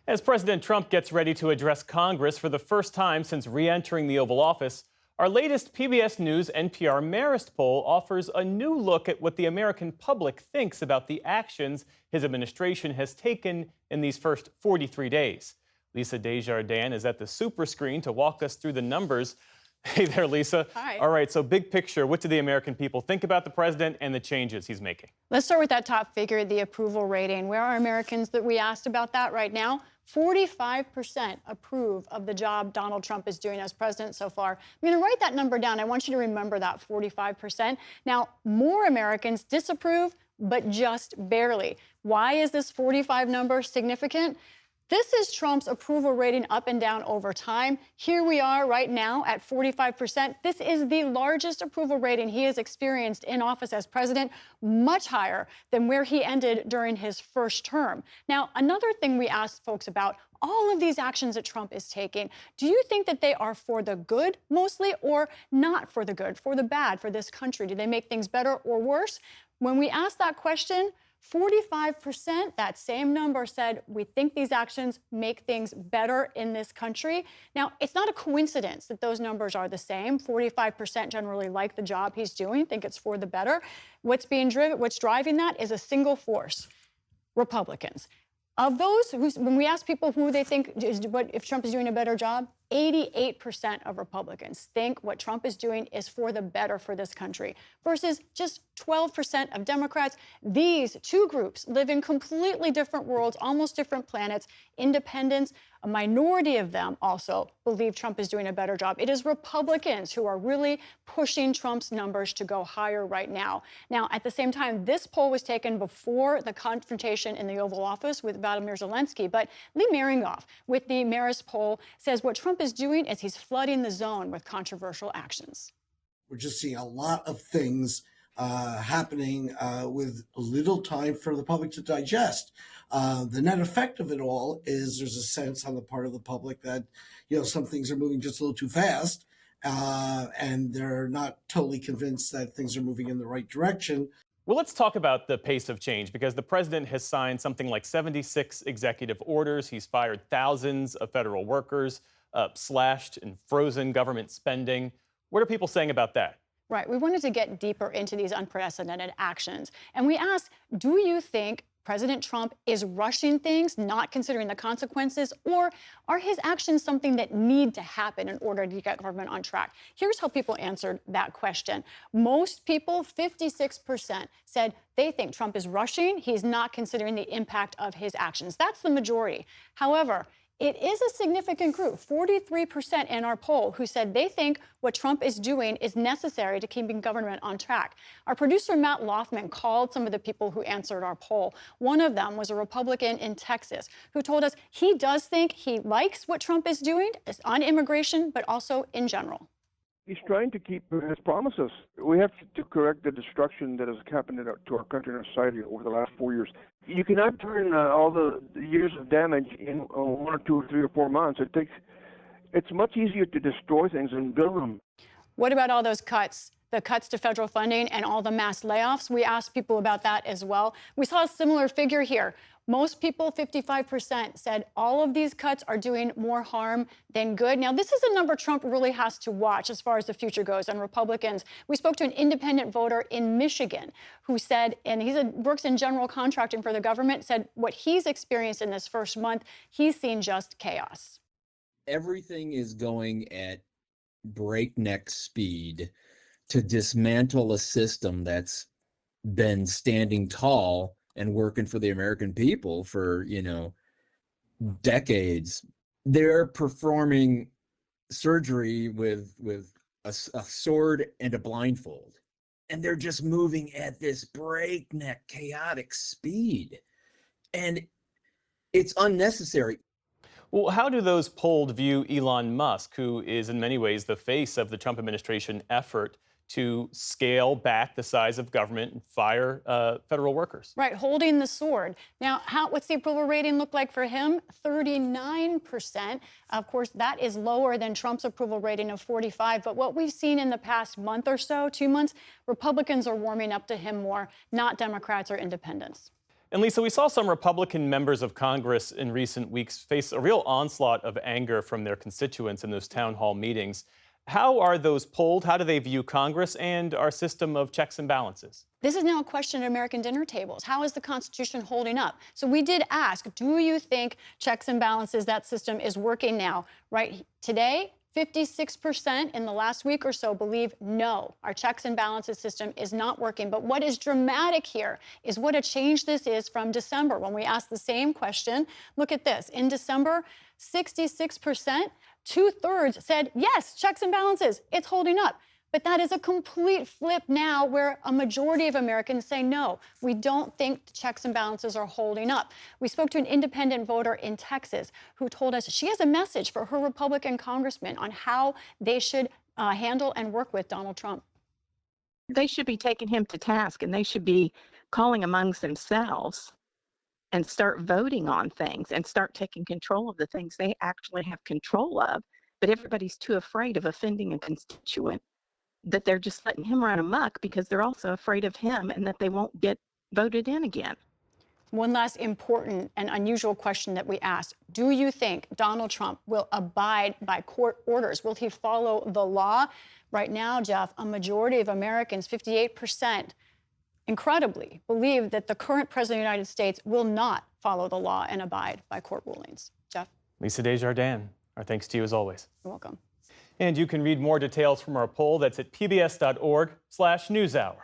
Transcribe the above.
As President Trump gets ready to address Congress for the first time since re-entering the Oval Office, our latest PBS News NPR Marist poll offers a new look at what the American public thinks about the actions his administration has taken in these first 43 days. Lisa Desjardins is at the super screen to walk us through the numbers. Hey there, Lisa. Hi. All right, so big picture, what do the American people think about the president and the changes he's making? Let's start with that top figure, the approval rating. Where are Americans that we asked about that right now? 45% approve of the job Donald Trump is doing as president so far. I'm going to write that number down. I want you to remember that 45%. Now, more Americans disapprove, but just barely. Why is this 45 number significant? This is Trump's approval rating up and down over time. Here we are right now at 45%. This is the largest approval rating he has experienced in office as president, much higher than where he ended during his first term. Now, another thing we asked folks about, all of these actions that Trump is taking, do you think that they are for the good mostly or not for the good, for the bad, for this country? Do they make things better or worse? When we asked that question, 45%, that same number, said we think these actions make things better in this country. Now, it's not a coincidence that those numbers are the same. 45% generally like the job he's doing, think it's for the better. What's driving that is a single force: Republicans. Of those, when we ask people who they think if Trump is doing a better job, 88% of Republicans think what Trump is doing is for the better for this country, versus just 12% of Democrats. These two groups live in completely different worlds, almost different planets. Independents, a minority of them also believe Trump is doing a better job. It is Republicans who are really pushing Trump's numbers to go higher right now. Now, at the same time, this poll was taken before the confrontation in the Oval Office with Vladimir Zelensky. But Lee Miringoff with the Marist poll says what Trump is doing is he's flooding the zone with controversial actions. We're just seeing a lot of things happening with little time for the public to digest. The net effect of it all is there's a sense on the part of the public that, some things are moving just a little too fast, and they're not totally convinced that things are moving in the right direction. Well, let's talk about the pace of change, because the president has signed something like 76 executive orders. He's fired thousands of federal workers, slashed and frozen government spending. What are people saying about that? Right. We wanted to get deeper into these unprecedented actions. And we asked, do you think President Trump is rushing things, not considering the consequences, or are his actions something that need to happen in order to get government on track? Here's how people answered that question. Most people, 56%, said they think Trump is rushing. He's not considering the impact of his actions. That's the majority. However, it is a significant group, 43% in our poll, who said they think what Trump is doing is necessary to keeping government on track. Our producer, Matt Loffman, called some of the people who answered our poll. One of them was a Republican in Texas who told us he does think he likes what Trump is doing on immigration, but also in general. He's trying to keep his promises. We have to correct the destruction that has happened to our country and our society over the last 4 years. You cannot turn all the years of damage in 1 or 2 or 3 or 4 months. It's much easier to destroy things and build them. What about all those cuts? The cuts to federal funding and all the mass layoffs? We asked people about that as well. We saw a similar figure here. Most people, 55%, said all of these cuts are doing more harm than good. Now, this is a number Trump really has to watch as far as the future goes on Republicans. We spoke to an independent voter in Michigan who said, and he works in general contracting for the government, said what he's experienced in this first month, he's seen just chaos. Everything is going at breakneck speed to dismantle a system that's been standing tall and working for the American people for, decades. They're performing surgery with a sword and a blindfold. And they're just moving at this breakneck, chaotic speed. And it's unnecessary. Well, how do those polled view Elon Musk, who is in many ways the face of the Trump administration effort to scale back the size of government and fire federal workers? Right, holding the sword. Now, what's the approval rating look like for him? 39%. Of course, that is lower than Trump's approval rating of 45%. But what we've seen in the past month or so, 2 months, Republicans are warming up to him more, not Democrats or independents. And Lisa, we saw some Republican members of Congress in recent weeks face a real onslaught of anger from their constituents in those town hall meetings. How are those polled? How do they view Congress and our system of checks and balances? This is now a question at American dinner tables. How is the Constitution holding up? So we did ask, do you think checks and balances, that system is working now? Right today, 56% in the last week or so believe no, our checks and balances system is not working. But what is dramatic here is what a change this is from December when we asked the same question. Look at this. In December, 66%, 2/3 said, yes, checks and balances, it's holding up. But that is a complete flip now where a majority of Americans say, no, we don't think the checks and balances are holding up. We spoke to an independent voter in Texas who told us she has a message for her Republican congressman on how they should handle and work with Donald Trump. They should be taking him to task, and they should be calling amongst themselves and start voting on things and start taking control of the things they actually have control of. But everybody's too afraid of offending a constituent that they're just letting him run amok because they're also afraid of him and that they won't get voted in again. One last important and unusual question that we asked. Do you think Donald Trump will abide by court orders? Will he follow the law? Right now, Jeff, a majority of Americans, 58%, incredibly, believe that the current president of the United States will not follow the law and abide by court rulings. Jeff? Lisa Desjardins, our thanks to you as always. You're welcome. And you can read more details from our poll. That's at pbs.org/newshour.